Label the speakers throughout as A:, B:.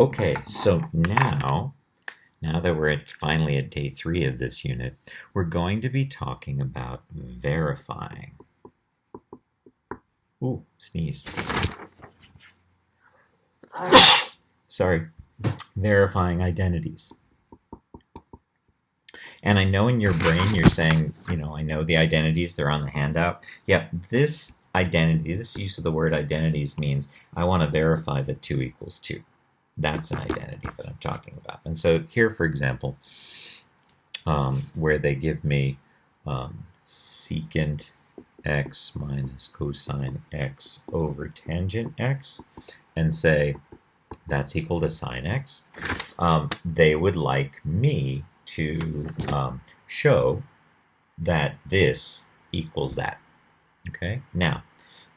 A: Okay, so now that we're finally at day 3 of this unit, we're going to be talking about verifying. Ooh, sneeze. Sorry. Verifying identities. And I know in your brain you're saying, I know the identities, they're on the handout. Yeah, this identity, this use of the word identities means I want to verify that 2 equals 2. That's an identity that I'm talking about. And so here, for example, where they give me secant x minus cosine x over tangent x, and say that's equal to sine x, they would like me to show that this equals that. Okay, now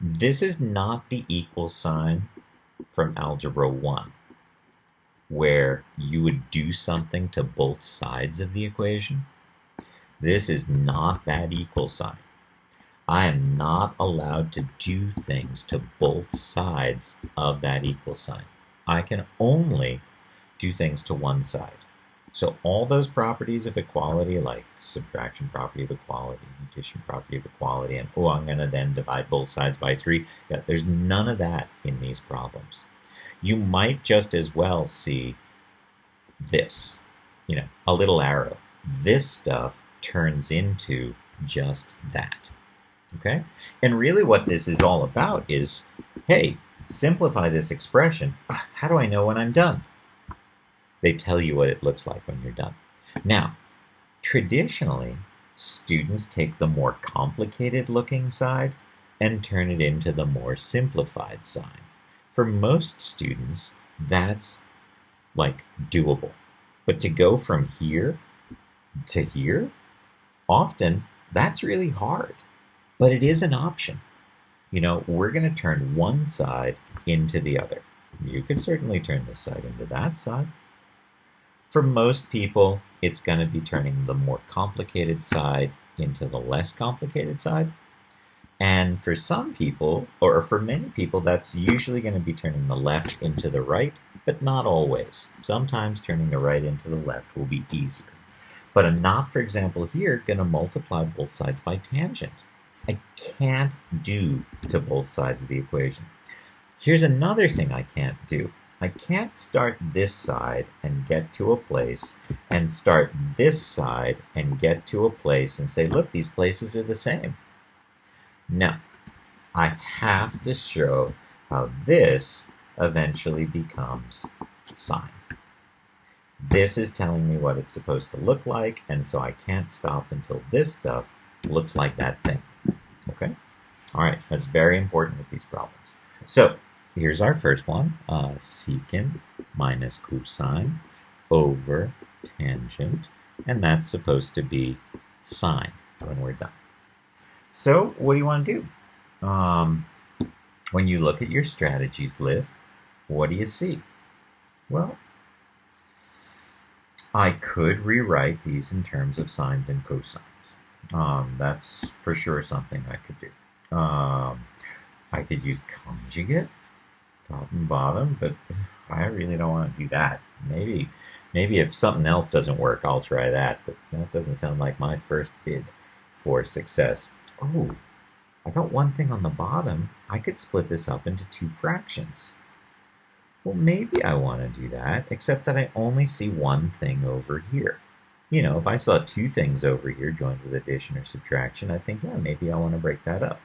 A: this is not the equal sign from algebra 1, where you would do something to both sides of the equation. This is not that equal sign. I am not allowed to do things to both sides of that equal sign. I can only do things to one side. So all those properties of equality, like subtraction property of equality, addition property of equality, and I'm going to then divide both sides by 3, there's none of that in these problems. You might just as well see this, a little arrow. This stuff turns into just that. Okay? And really what this is all about is, hey, simplify this expression. How do I know when I'm done? They tell you what it looks like when you're done. Now, traditionally, students take the more complicated looking side and turn it into the more simplified side. For most students, that's like doable. But to go from here to here, often that's really hard. But it is an option. We're going to turn one side into the other. You could certainly turn this side into that side. For most people, it's going to be turning the more complicated side into the less complicated side. And for some people, or for many people, that's usually going to be turning the left into the right, but not always. Sometimes turning the right into the left will be easier. But I'm not, for example, here going to multiply both sides by tangent. I can't do to both sides of the equation. Here's another thing I can't do. I can't start this side and get to a place, and start this side and get to a place and say, look, these places are the same. No, I have to show how this eventually becomes sine. This is telling me what it's supposed to look like, and so I can't stop until this stuff looks like that thing. Okay? All right, that's very important with these problems. So here's our first one, secant minus cosine over tangent, and that's supposed to be sine when we're done. So what do you want to do? When you look at your strategies list, what do you see? Well, I could rewrite these in terms of sines and cosines. That's for sure something I could do. I could use conjugate, top and bottom, but I really don't want to do that. Maybe if something else doesn't work, I'll try that, but that doesn't sound like my first bid for success. Oh, I got one thing on the bottom. I could split this up into 2 fractions. Well, maybe I want to do that, except that I only see one thing over here. If I saw 2 things over here joined with addition or subtraction, I think, yeah, maybe I want to break that up.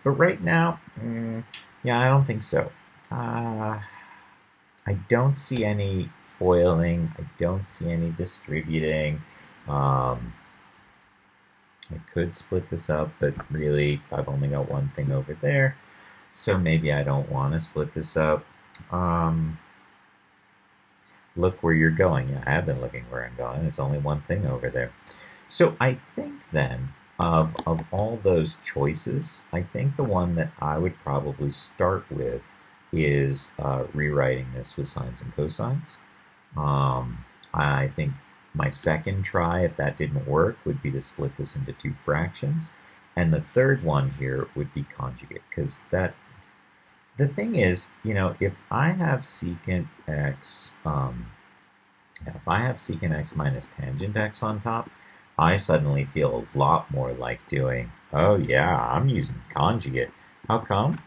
A: But right now, yeah, I don't think so. I don't see any foiling. I don't see any distributing. I could split this up, but really, I've only got one thing over there. So maybe I don't want to split this up. Look where you're going. Yeah, I have been looking where I'm going. It's only one thing over there. So I think then, of all those choices, I think the one that I would probably start with is rewriting this with sines and cosines. I think my second try, if that didn't work, would be to split this into 2 fractions. And the third one here would be conjugate, because that the thing is, if I have secant x, if I have secant x minus tangent x on top, I suddenly feel a lot more like doing, oh yeah, I'm using conjugate. How come?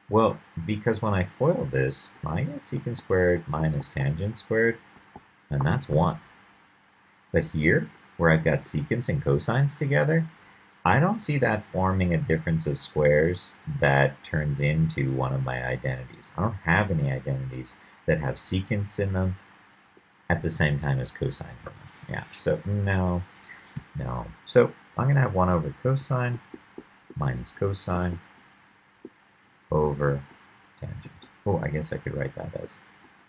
A: Well, because when I FOIL this, I get secant squared minus tangent squared, and that's 1. But here, where I've got secants and cosines together, I don't see that forming a difference of squares that turns into one of my identities. I don't have any identities that have secants in them at the same time as cosines in them. Yeah, so no. So I'm going to have 1 over cosine minus cosine over tangent. Oh, I guess I could write that as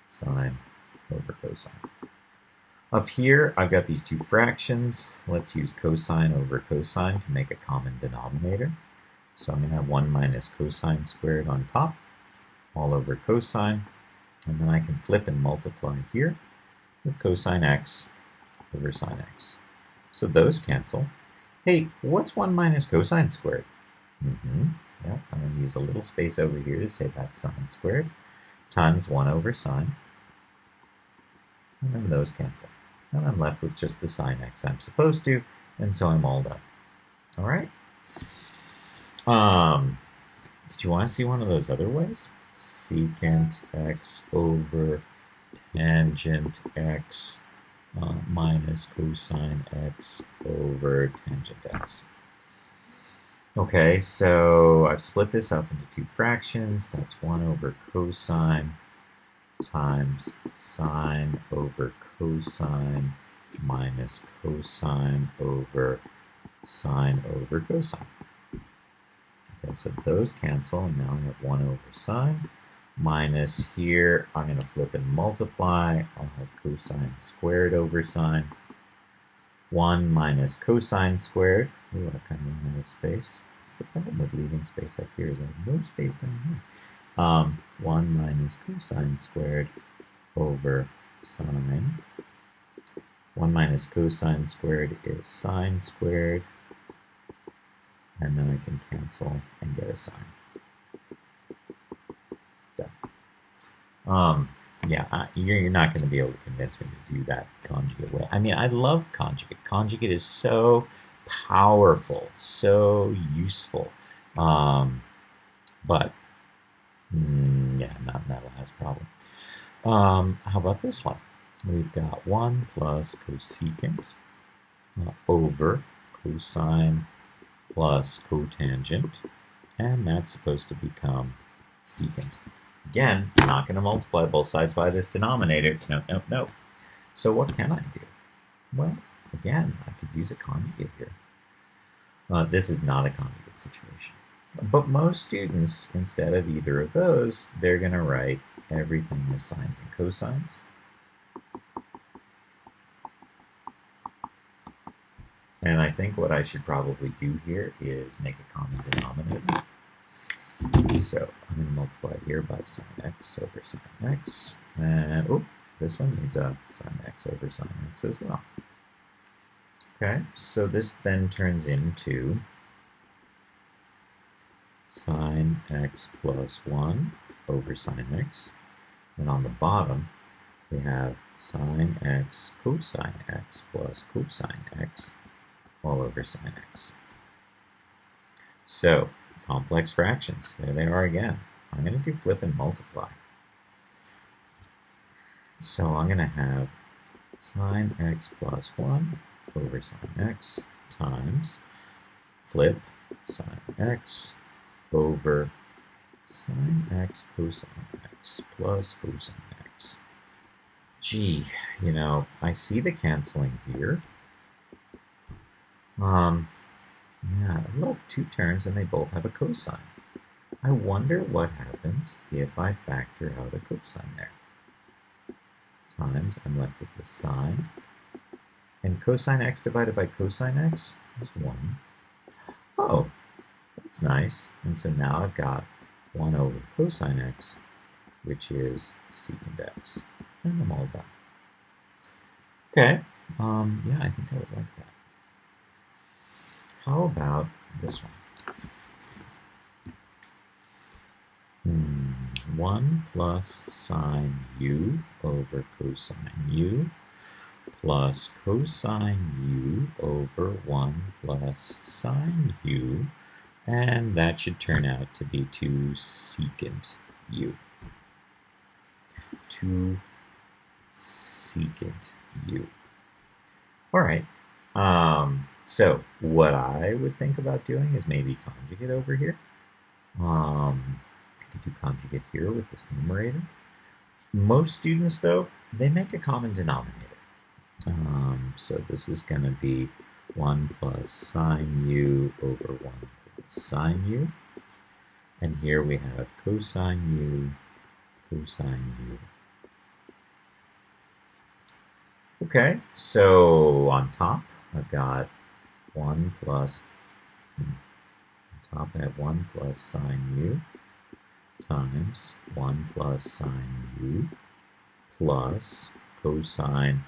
A: sine over cosine. Up here, I've got these two fractions. Let's use cosine over cosine to make a common denominator. So I'm going to have 1 minus cosine squared on top, all over cosine. And then I can flip and multiply here with cosine x over sine x. So those cancel. Hey, what's 1 minus cosine squared? Yeah, I'm going to use a little space over here to say that's sine squared times 1 over sine. And then those cancel. And I'm left with just the sine x I'm supposed to, and so I'm all done. All right? Did you want to see one of those other ways? Secant x over tangent x minus cosine x over tangent x. Okay, so I've split this up into two fractions. That's 1 over cosine times sine over cosine minus cosine over sine over cosine. Okay, so those cancel, and now I have 1 over sine minus here, I'm going to flip and multiply. I'll have cosine squared over sine. 1 minus cosine squared. Ooh, I kind of ran out of space. What's the problem with leaving space up here? Is I have no space down here. 1 minus cosine squared over sine. 1 minus cosine squared is sine squared. And then I can cancel and get a sine. Done. Yeah, you're not going to be able to convince me to do that conjugate way. I mean, I love conjugate. Conjugate is so powerful, so useful. But, yeah, not in that last problem. How about this one? We've got 1 plus cosecant over cosine plus cotangent, and that's supposed to become secant. Again, I'm not going to multiply both sides by this denominator. No. So what can I do? Well, again, I could use a conjugate here. This is not a conjugate situation. But most students, instead of either of those, they're going to write everything as sines and cosines. And I think what I should probably do here is make a common denominator. So I'm going to multiply here by sine x over sine x. And this one needs a sine x over sine x as well. Okay, so this then turns into sine x plus 1 over sine x. And on the bottom, we have sine x cosine x plus cosine x all over sine x. So, complex fractions, there they are again. I'm going to do flip and multiply. So I'm going to have sine x plus 1 over sine x times flip sine x over sine x cosine x plus cosine x. Gee, I see the canceling here. Yeah, look, 2 terms and they both have a cosine. I wonder what happens if I factor out a cosine there. Times, I'm left with the sine. And cosine x divided by cosine x is 1. Oh, that's nice. And so now I've got 1 over cosine x, which is secant x. And I'm all done. Okay, yeah, I think I would like that. How about this one? 1 plus sine u over cosine u plus cosine u over 1 plus sine u, and that should turn out to be 2 secant u. 2 secant u. All right. So what I would think about doing is maybe conjugate over here. I could do conjugate here with this numerator. Most students, though, they make a common denominator. So this is going to be 1 plus sine u over 1 plus sine u. And here we have cosine u, cosine u. Okay, so on top, I've got 1 plus, on top I have 1 plus sine u times 1 plus sine u plus cosine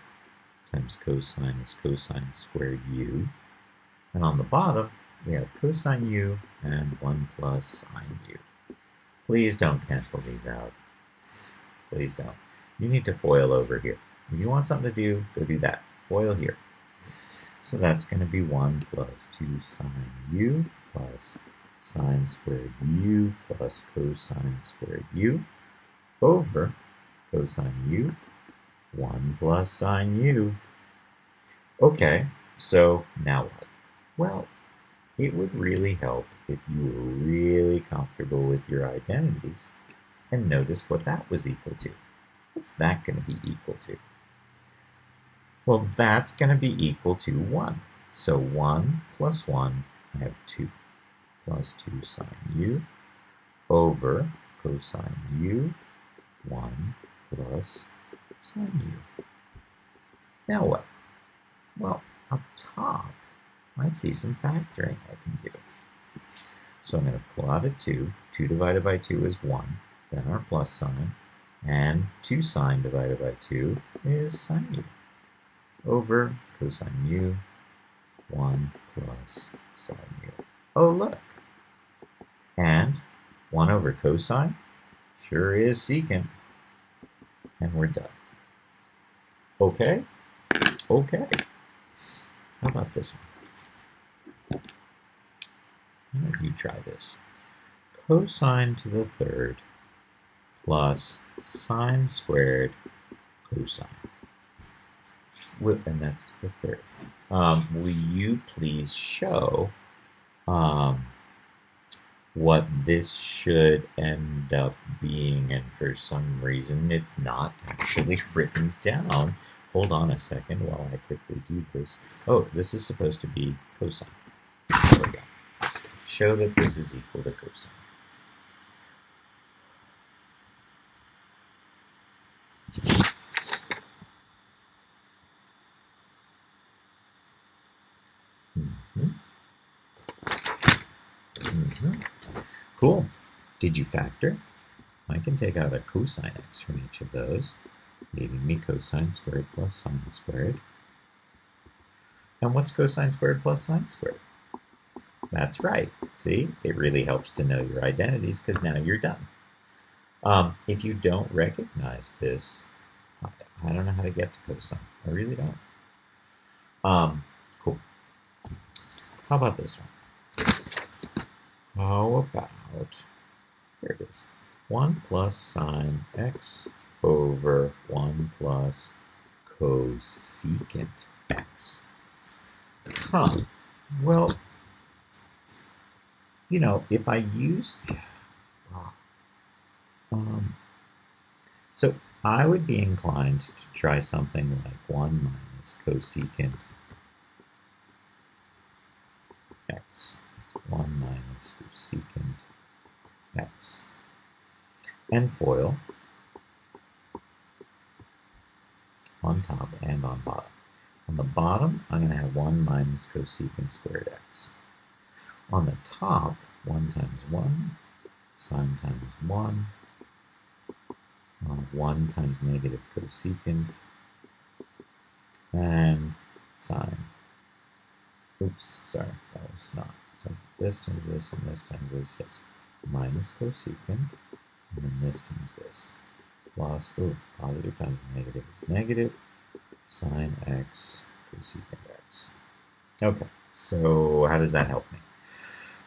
A: times cosine is cosine squared u. And on the bottom, we have cosine u and 1 plus sine u. Please don't cancel these out. Please don't. You need to FOIL over here. If you want something to do, go do that. FOIL here. So that's going to be 1 plus 2 sine u plus sine squared u plus cosine squared u over cosine u, 1 plus sine u. Okay, so now what? Well, it would really help if you were really comfortable with your identities and noticed what that was equal to. What's that going to be equal to? Well, that's going to be equal to 1. So 1 plus 1, I have 2, plus 2 sine u over cosine u, 1 plus sine u. Now what? Well, up top, I see some factoring I can do. So I'm going to pull out a 2. 2 divided by 2 is 1, then our plus sign, and 2 sine divided by 2 is sine u over cosine u, 1 plus sine u. Oh, look. And 1 over cosine sure is secant. And we're done. Okay? Okay. How about this one? How about you try this? Cosine to the third plus sine squared cosine. And that's to the third. Will you please show what this should end up being? And for some reason, it's not actually written down. Hold on a second while I quickly do this. Oh, this is supposed to be cosine. There we go. Show that this is equal to cosine. Cool. Did you factor? I can take out a cosine x from each of those, leaving me cosine squared plus sine squared. And what's cosine squared plus sine squared? That's right. See, it really helps to know your identities because now you're done. If you don't recognize this, I don't know how to get to cosine. I really don't. Cool. How about this one? How about, here it is, 1 plus sine x over 1 plus cosecant x. Well, you know, if I use, so I would be inclined to try something like 1 minus cosecant x. 1 minus cosecant x. And FOIL on top and on bottom. On the bottom, I'm going to have 1 minus cosecant squared x. On the top, 1 times 1, sine times 1, 1 times negative cosecant, and sine. Oops, sorry, that was not. So this times this and this times this, yes. Minus cosecant and then this times this. Plus, positive times negative is negative, sine x cosecant x. Okay, so how does that help me?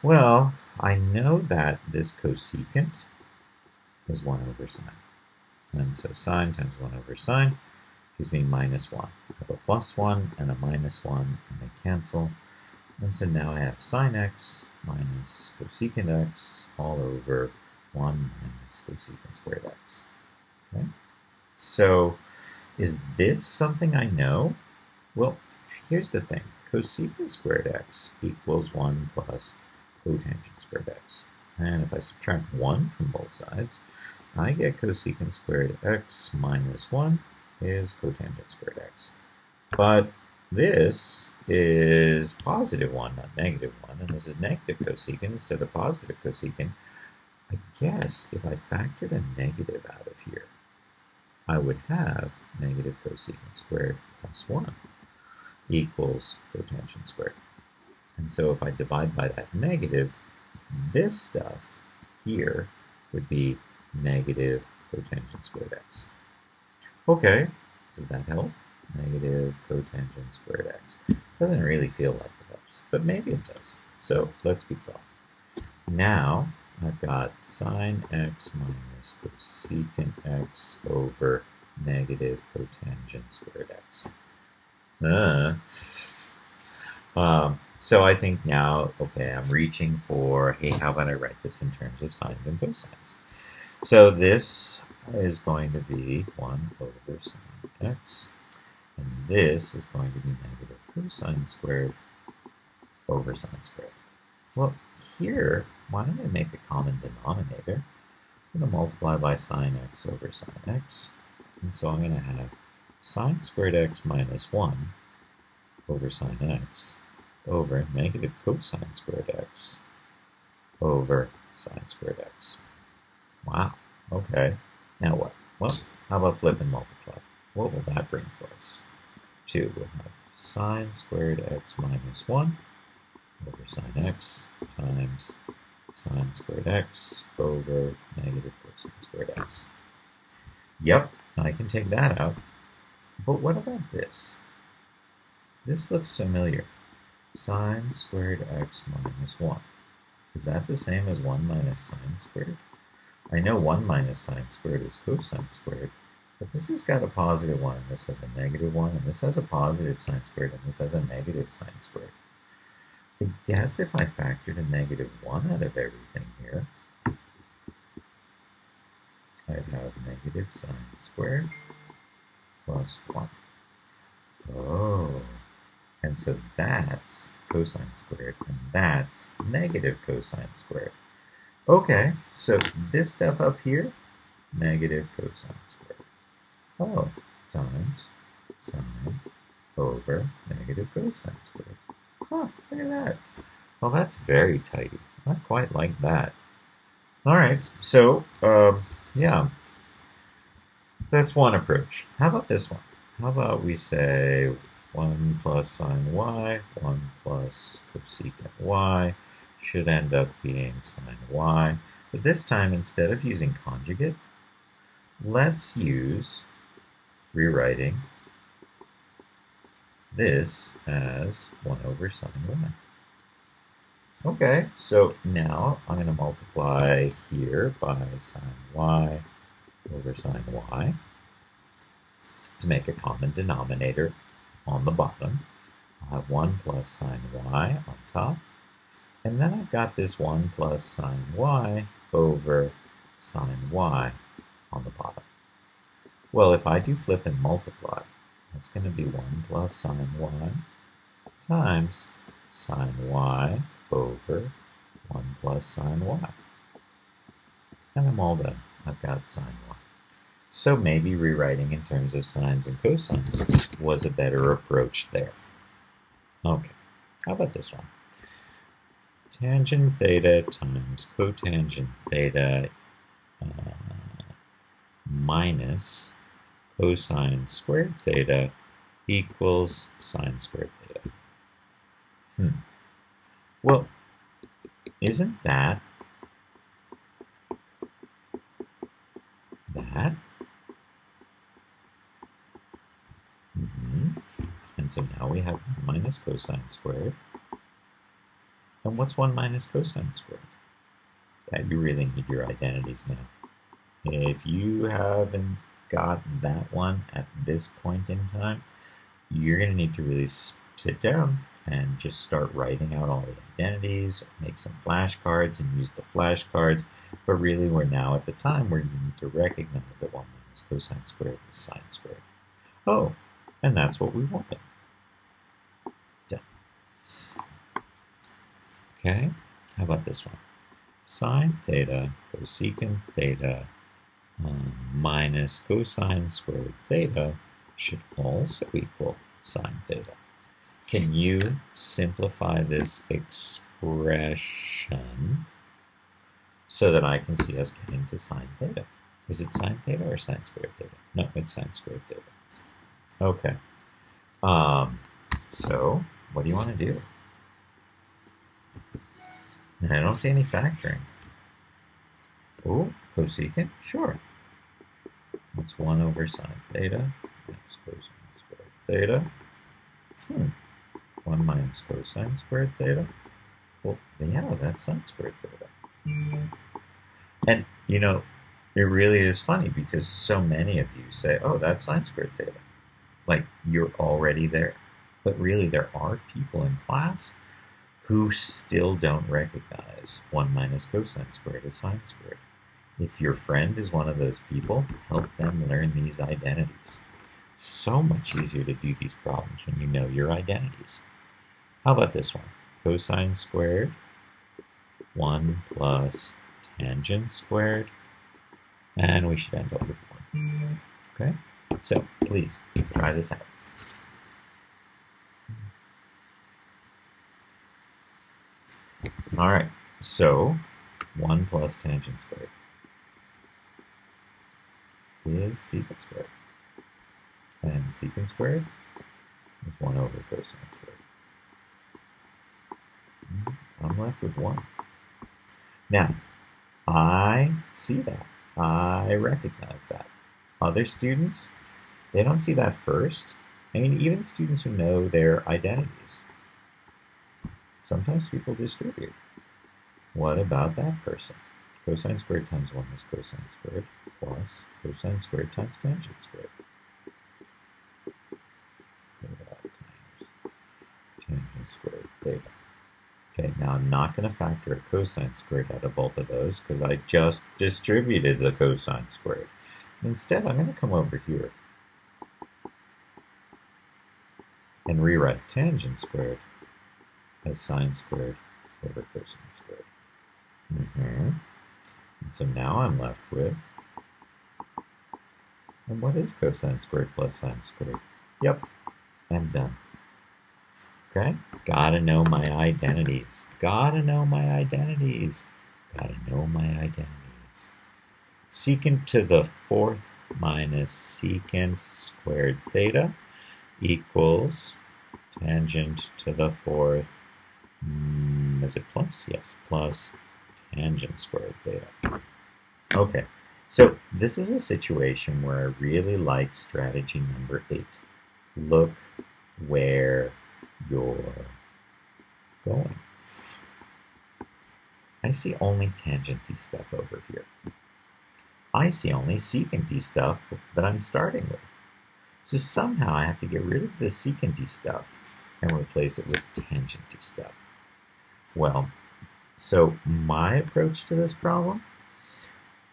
A: Well, I know that this cosecant is 1 over sine. And so sine times 1 over sine gives me minus 1. I have a plus 1 and a minus 1, and they cancel. And so now I have sine x minus cosecant x all over 1 minus cosecant squared x. Okay? So is this something I know? Well, here's the thing. Cosecant squared x equals 1 plus cotangent squared x. And if I subtract 1 from both sides, I get cosecant squared x minus 1 is cotangent squared x. But this is positive 1, not negative 1, and this is negative cosecant instead of positive cosecant. I guess if I factored a negative out of here, I would have negative cosecant squared plus 1 equals cotangent squared. And so if I divide by that negative, this stuff here would be negative cotangent squared x. Okay, does that help? Negative cotangent squared x. Doesn't really feel like it helps, but maybe it does. So let's be clear. Now I've got sine x minus cosecant x over negative cotangent squared x. So I think now, okay, I'm reaching for, hey, how about I write this in terms of sines and cosines? So this is going to be 1 over sine x, and this is going to be negative cosine squared over sine squared. Well, here, why don't I make a common denominator? I'm going to multiply by sine x over sine x, and so I'm going to have sine squared x minus 1 over sine x over negative cosine squared x over sine squared x. Wow, okay. Now what? Well, how about flip and multiply? What will that bring for us? 2, we'll have sine squared x minus 1 over sine x times sine squared x over negative cosine squared x. Yep, I can take that out. But what about this? This looks familiar. Sine squared x minus 1. Is that the same as 1 minus sine squared? I know 1 minus sine squared is cosine squared, but this has got a positive 1, and this has a negative 1, and this has a positive sine squared, and this has a negative sine squared. I guess if I factored a negative 1 out of everything here, I'd have negative sine squared plus 1. Oh, and so that's cosine squared, and that's negative cosine squared. Okay, so this stuff up here, negative cosine squared. Oh, times sine over negative cosine squared. Huh, look at that. Well, that's very tidy. I quite like that. All right, so, yeah, that's one approach. How about this one? How about we say 1 plus sine y, 1 plus cosecant y should end up being sine y. But this time, instead of using conjugate, let's use rewriting this as 1 over sine y. Okay, so now I'm going to multiply here by sine y over sine y to make a common denominator on the bottom. I'll have 1 plus sine y on top. And then I've got this 1 plus sine y over sine y on the bottom. Well, if I do flip and multiply, that's going to be 1 plus sine y times sine y over 1 plus sine y. And I'm all done. I've got sine y. So maybe rewriting in terms of sines and cosines was a better approach there. Okay, how about this one? Tangent theta times cotangent theta minus cosine squared theta equals sine squared theta. Well, isn't that that. And so now we have 1 minus cosine squared. And what's 1 minus cosine squared? Yeah, you really need your identities now. If you haven't got that one at this point in time, you're going to need to really sit down and just start writing out all the identities, make some flashcards and use the flashcards. But really, we're now at the time where you need to recognize that 1 minus cosine squared is sine squared. Oh, and that's what we wanted. Done. Okay, how about this one? Sine theta cosecant theta minus cosine squared theta should also equal sine theta. Can you simplify this expression so that I can see us getting to sine theta? Is it sine theta or sine squared theta? No, it's sine squared theta. Okay. So what do you want to do? And I don't see any factoring. Oh, cosecant? Sure. That's 1 over sine theta. That's cosine squared theta. 1 minus cosine squared theta. Well, yeah, that's sine squared theta. And, you know, it really is funny because so many of you say, oh, that's sine squared theta. Like, you're already there. But really, there are people in class who still don't recognize 1 minus cosine squared as sine squared. If your friend is one of those people, help them learn these identities. So much easier to do these problems when you know your identities. How about this one? Cosine squared, 1 plus tangent squared, and we should end up with 1. Okay? So, please, try this out. All right, so 1 plus tangent squared is secant squared. And secant squared is 1 over cosine squared. I'm left with 1. Now, I see that. I recognize that. Other students, they don't see that first. I mean, even students who know their identities. Sometimes people distribute. What about that person? Cosine squared times 1 is cosine squared plus cosine squared times tangent squared. Times tangent squared theta. Okay, now I'm not going to factor a cosine squared out of both of those because I just distributed the cosine squared. Instead, I'm going to come over here and rewrite tangent squared as sine squared over cosine squared. And so now I'm left with, and what is cosine squared plus sine squared? Yep, I'm done. Okay, gotta know my identities. Gotta know my identities. Gotta know my identities. Secant to the 4th minus secant squared theta equals tangent to the 4th, is it plus? Yes, plus tangent squared theta. Okay, so this is a situation where I really like strategy number 8. Look where you're going. I see only tangenty stuff over here. I see only secanty stuff that I'm starting with. So somehow I have to get rid of the secanty stuff and replace it with tangenty stuff. Well, so my approach to this problem,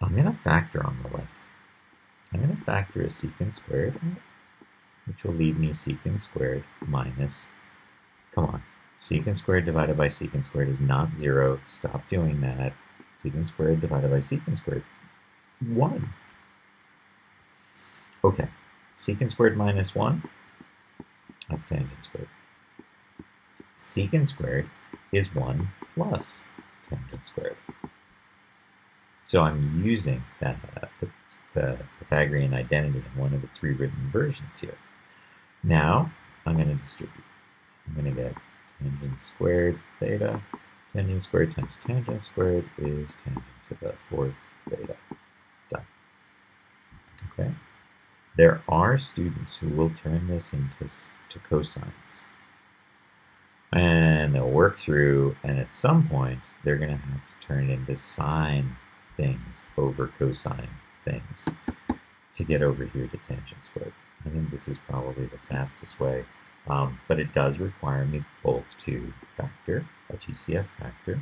A: I'm going to factor on the left. I'm going to factor a secant squared, which will leave me secant squared minus, come on, secant squared divided by secant squared is not 0. Stop doing that. Secant squared divided by secant squared, 1. Okay, secant squared minus 1, that's tangent squared. Secant squared is 1 plus tangent squared. So I'm using that, the Pythagorean identity in one of its rewritten versions here. Now I'm going to distribute. I'm going to get tangent squared theta. Tangent squared times tangent squared is tangent to the 4th theta. Done. Okay. There are students who will turn this into cosines. And they'll work through, and at some point, they're going to have to turn it into sine things over cosine things to get over here to tangent squared. I think this is probably the fastest way, but it does require me both to factor, a GCF factor,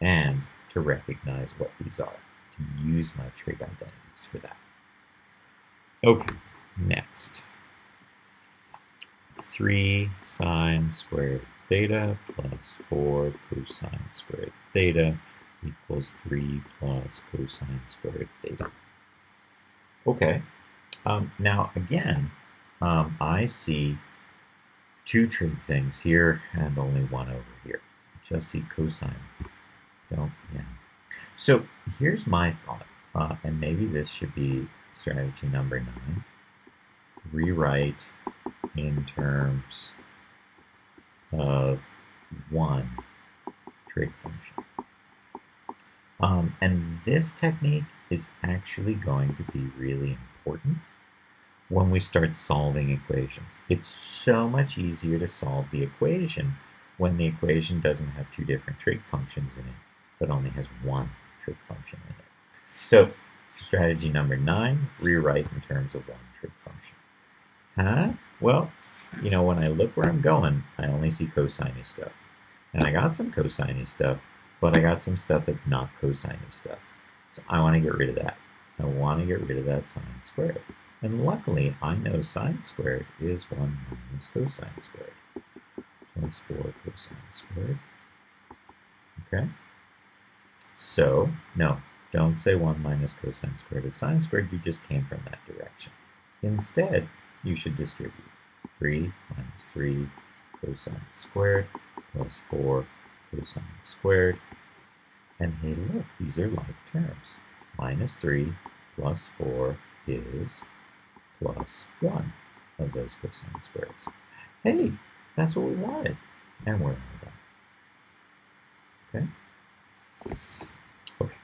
A: and to recognize what these are, to use my trig identities for that. Okay, next. 3 sine squared theta plus 4 cosine squared theta equals 3 plus cosine squared theta. Okay, now again, I see 2 trig things here and only 1 over here. Just see cosines. Don't, yeah. So here's my thought, and maybe this should be strategy number 9. Rewrite in terms of 1 trig function. And this technique is actually going to be really important when we start solving equations. It's so much easier to solve the equation when the equation doesn't have 2 different trig functions in it, but only has 1 trig function in it. So strategy number 9, rewrite in terms of 1 trig function. Well, you know, when I look where I'm going, I only see cosine stuff. And I got some cosine stuff, but I got some stuff that's not cosine stuff. So I want to get rid of that. I want to get rid of that sine squared. And luckily, I know sine squared is 1 minus cosine squared. Plus 4 cosine squared. Okay? So, no, don't say 1 minus cosine squared is sine squared. You just came from that direction. Instead, you should distribute 3 minus 3 cosine squared plus 4 cosine squared. And hey, look, these are like terms. Minus 3 plus 4 is plus 1 of those cosine squares. Hey, that's what we wanted. And we're all done. Okay? Okay.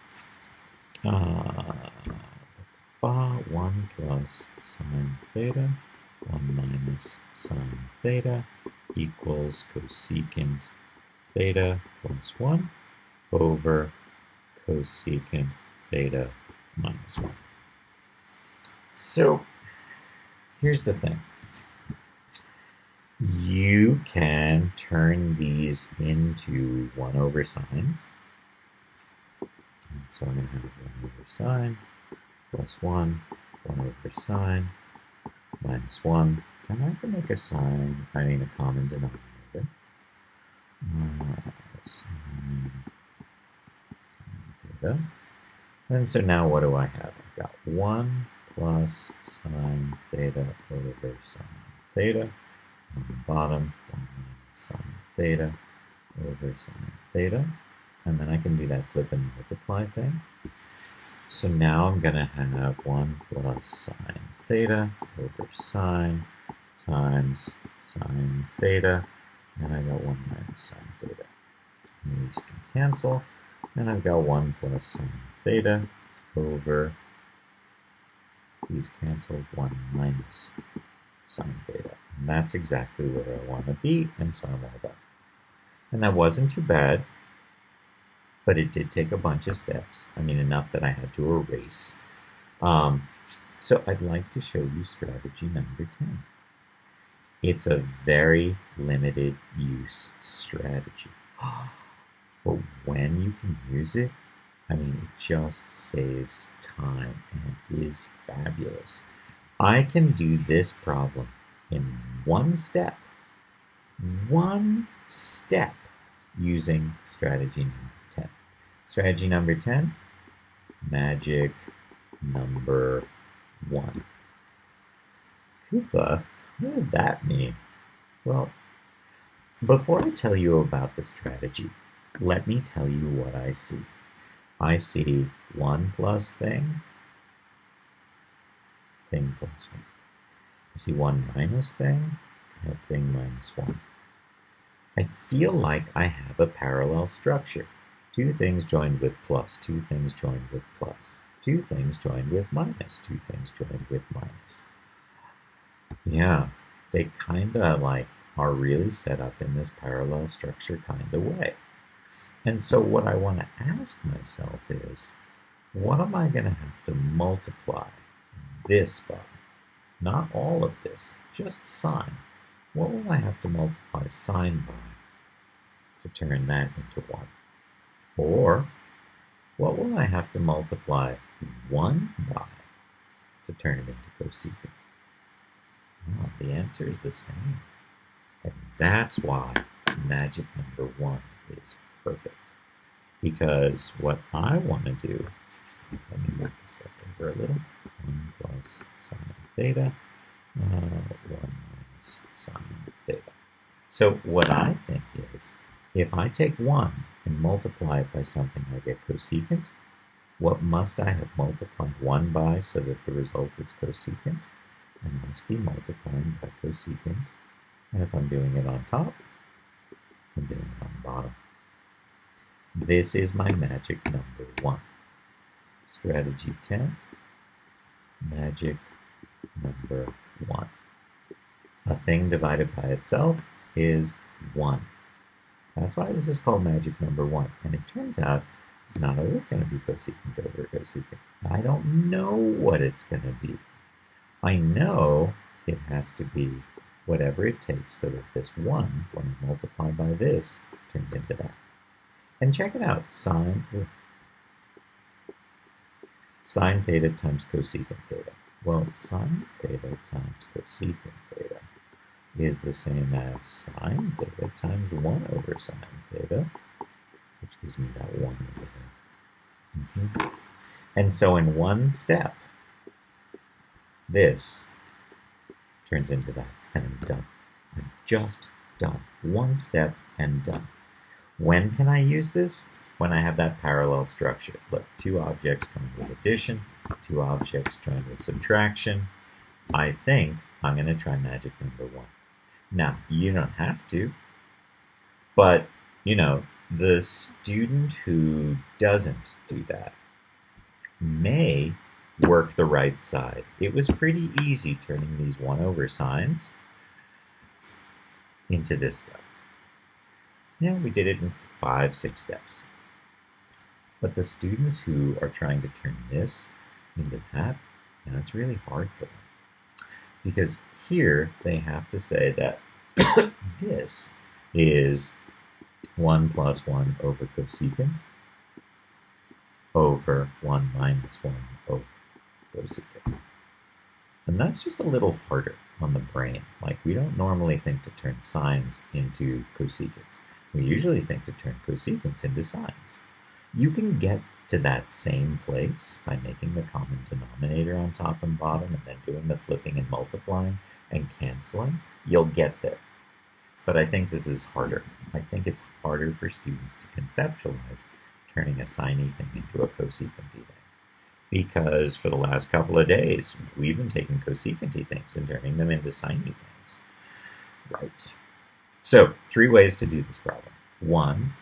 A: 1 plus sine theta, 1 minus sine theta equals cosecant theta plus 1 over cosecant theta minus 1. So here's the thing. You can turn these into 1 over sines. And so I'm going to have 1 over sine plus 1, 1 over sine minus 1. And I can make a a common denominator. Sine theta. And so now what do I have? I've got 1 plus sine theta over sine theta. On the bottom, 1 minus sine theta over sine theta. And then I can do that flip and multiply thing. So now I'm going to have 1 plus sine theta over sine times sine theta. And I got 1 minus sine theta. And these can cancel. And I've got 1 plus sine theta over, these cancel, 1 minus sine theta. And that's exactly where I want to be, and so I'm all done. And that wasn't too bad, but it did take a bunch of steps. I mean, enough that I had to erase. So I'd like to show you strategy number 10. It's a very limited use strategy. But when you can use it, I mean, it just saves time and is fabulous. I can do this problem in 1 step using strategy number 10. Strategy number 10, magic number 1. Koopa, what does that mean? Well, before I tell you about the strategy, let me tell you what I see. I see 1 plus thing plus 1. I see 1 minus thing, I have thing minus 1. I feel like I have a parallel structure. 2 things joined with plus, 2 things joined with plus. two things joined with minus, two things joined with minus. Yeah, they kind of like are really set up in this parallel structure kind of way. And so what I want to ask myself is, what am I going to have to multiply this by? Not all of this, just sine. What will I have to multiply sine by to turn that into 1? Or what will I have to multiply 1 by to turn it into cosecant? Oh, the answer is the same. And that's why magic number 1 is perfect. Because what I want to do, let me move this stuff over a little. 1 plus sine theta, 1 minus sine theta. So what I think is, if I take 1 and multiply it by something I get cosecant, what must I have multiplied 1 by so that the result is cosecant? I must be multiplying by cosecant. And if I'm doing it on top, I'm doing it on the bottom. This is my magic number 1. Strategy 10, magic number 1. A thing divided by itself is 1. That's why this is called magic number 1. And it turns out it's not always going to be cosecant over cosecant. I don't know what it's going to be. I know it has to be whatever it takes so that this 1, when I multiply by this, turns into that. And check it out, sine theta times cosecant theta. Well, sine theta times cosecant theta is the same as sine theta times 1 over sine theta, which gives me that 1 over there. And so in one step, this turns into that, and I'm done. I'm just done. One step and done. When can I use this? When I have that parallel structure. Look, two objects coming with addition, two objects joined with subtraction. I think I'm going to try magic number 1. Now, you don't have to, but, you know, the student who doesn't do that may work the right side. It was pretty easy turning these 1 over signs into this stuff. Yeah, we did it in 5-6 steps. But the students who are trying to turn this into that, it's really hard for them. Because here they have to say that this is 1 plus 1 over cosecant over 1 minus 1 over cosecant. And that's just a little harder on the brain. Like, we don't normally think to turn sines into cosecants. We usually think to turn cosecants into sines. You can get to that same place by making the common denominator on top and bottom and then doing the flipping and multiplying and canceling. You'll get there. But I think this is harder. I think it's harder for students to conceptualize turning a sine thing into a cosecant thing. Because for the last couple of days, we've been taking cosecant things and turning them into sine things. Right. So, 3 ways to do this problem. 1,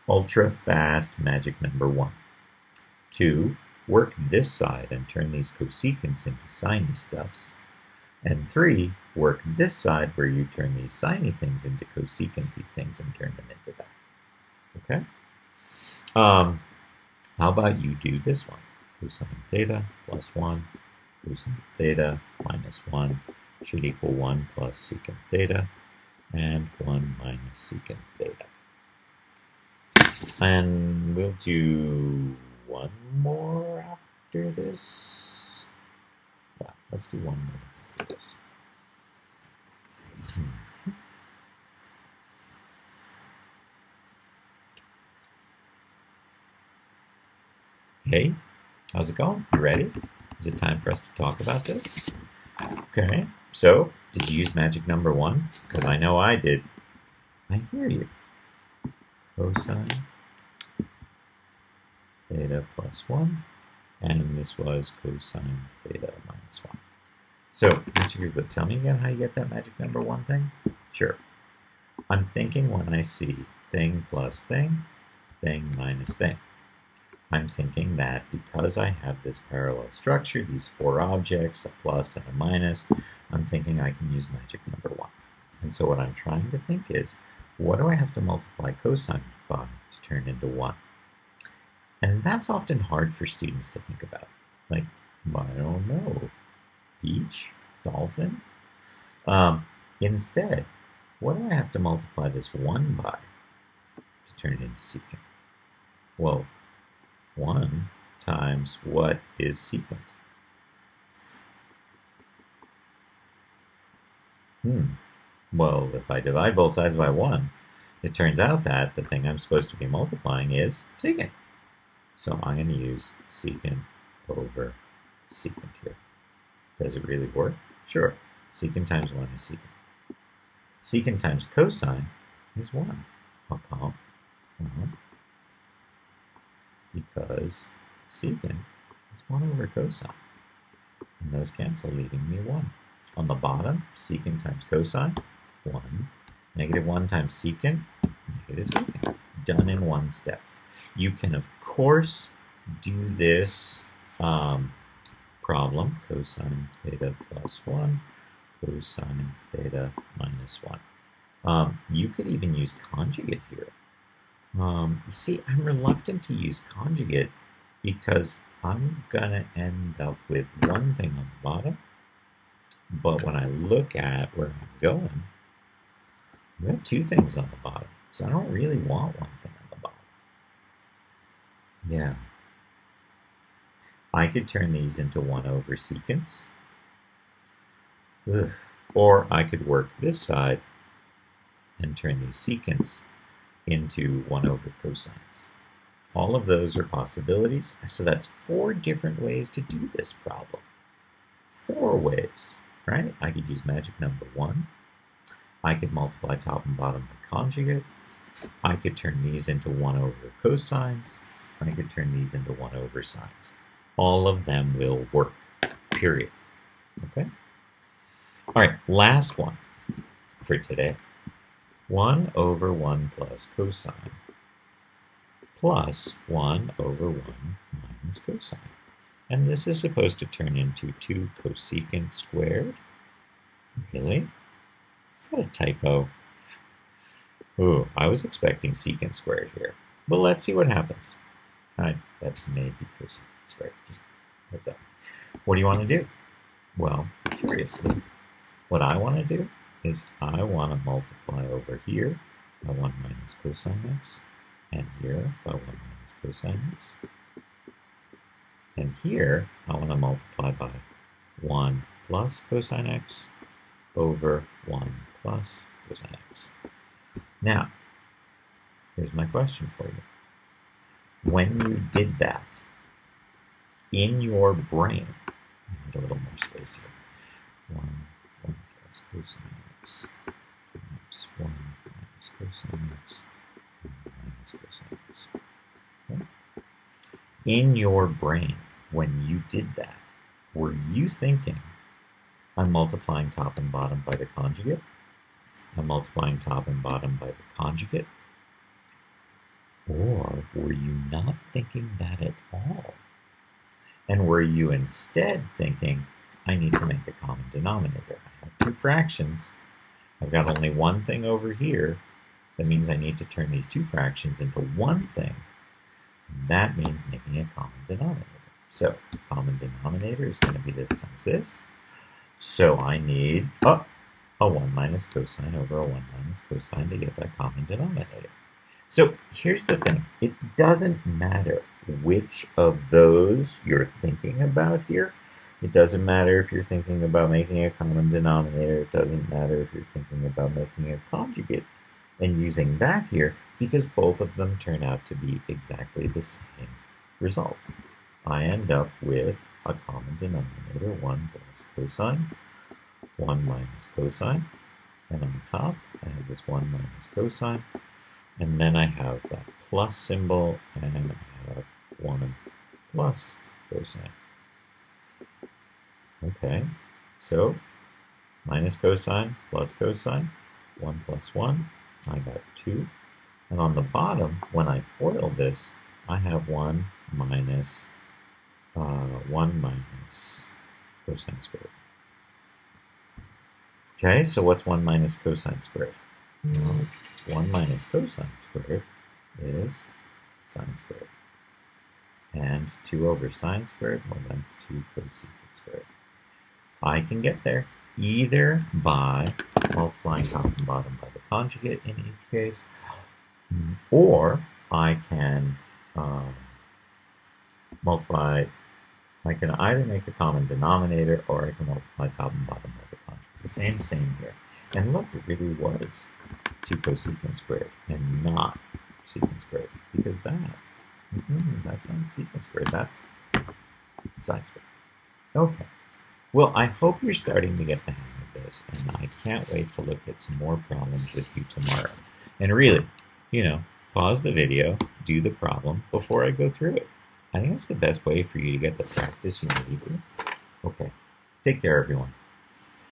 A: ultra fast magic number 1. 2, work this side and turn these cosecants into sine stuffs. And 3, work this side where you turn these sine things into cosecant things and turn them into that. Okay? How about you do this one? Cosine theta plus 1, cosine theta minus 1 should equal 1 plus secant theta, and 1 minus secant theta. And we'll do one more after this. Yeah, let's do one more after this. Hey, how's it going? You ready? Is it time for us to talk about this? Okay, so did you use magic number 1? Because I know I did. I hear you. Cosine theta plus 1, and this was cosine theta minus 1. So, Mr. Google, tell me again how you get that magic number 1 thing? Sure. I'm thinking when I see thing plus thing, thing minus thing. I'm thinking that because I have this parallel structure, these four objects, a plus and a minus, I'm thinking I can use magic number 1. And so what I'm trying to think is, what do I have to multiply cosine by to turn into 1? And that's often hard for students to think about. Like, I don't know, beach, dolphin? Instead, what do I have to multiply this 1 by to turn it into secant? Well, 1 times what is secant? Well, if I divide both sides by 1, it turns out that the thing I'm supposed to be multiplying is secant. So I'm going to use secant over secant here. Does it really work? Sure. Secant times 1 is secant. Secant times cosine is 1. How come? Because secant is 1 over cosine. And those cancel, leaving me 1. On the bottom, secant times cosine, 1. Negative 1 times secant, negative secant. Done in one step. You can, of course, do this problem, cosine theta plus 1, cosine theta minus 1. You could even use conjugate here. You see, I'm reluctant to use conjugate because I'm going to end up with one thing on the bottom, but when I look at where I'm going, we have 2 things on the bottom, so I don't really want one thing on the bottom. Yeah. I could turn these into 1 over secants. Ugh. Or I could work this side and turn these secants into 1 over cosines. All of those are possibilities, so that's 4 different ways to do this problem. 4 ways, right? I could use magic number 1. I could multiply top and bottom by conjugate. I could turn these into 1 over cosines. I could turn these into 1 over sines. All of them will work, period. Okay? All right, last one for today. 1 over 1 plus cosine plus 1 over 1 minus cosine. And this is supposed to turn into 2 cosecant squared. Really? Is that a typo? Ooh, I was expecting secant squared here. But let's see what happens. That may be cosecant squared. Just heads up. What do you want to do? Well, curiously, what I want to do is I want to multiply over here by 1 minus cosine x, and here by 1 minus cosine x. And here, I want to multiply by 1 plus cosine x over 1 plus cosine x. Now, here's my question for you. When you did that, in your brain, I need a little more space here. 1 plus cosine x times 1 minus cosine x minus cosine x. Okay? In your brain, when you did that, were you thinking, I'm multiplying top and bottom by the conjugate? I'm multiplying top and bottom by the conjugate? Or were you not thinking that at all? And were you instead thinking, I need to make a common denominator. I have 2 fractions. I've got only one thing over here. That means I need to turn these 2 fractions into one thing. And that means making a common denominator. So common denominator is going to be this times this. So I need a 1 minus cosine over a 1 minus cosine to get that common denominator. So here's the thing. It doesn't matter which of those you're thinking about here. It doesn't matter if you're thinking about making a common denominator. It doesn't matter if you're thinking about making a conjugate and using that here, because both of them turn out to be exactly the same result. I end up with a common denominator, 1 plus cosine, 1 minus cosine, and on top I have this 1 minus cosine, and then I have that plus symbol, and I have 1 plus cosine. Okay, so minus cosine plus cosine, 1 plus 1, I got 2. And on the bottom, when I FOIL this, I have 1 minus 1 minus cosine squared. Okay, so what's 1 minus cosine squared? Well, 1 minus cosine squared is sine squared. And 2 over sine squared, well, that's 2 cosecant squared. I can get there either by multiplying top and bottom by the conjugate in each case, or I can I can either make the common denominator, or I can multiply top and bottom by the conjugate. Same here. And look, it really was 2 cosecant squared and not secant squared, because that's not secant squared, that's sine squared. Okay. Well, I hope you're starting to get the hang of this, and I can't wait to look at some more problems with you tomorrow. And really, pause the video, do the problem before I go through it. I think that's the best way for you to get the practice you need. Okay. Take care, everyone.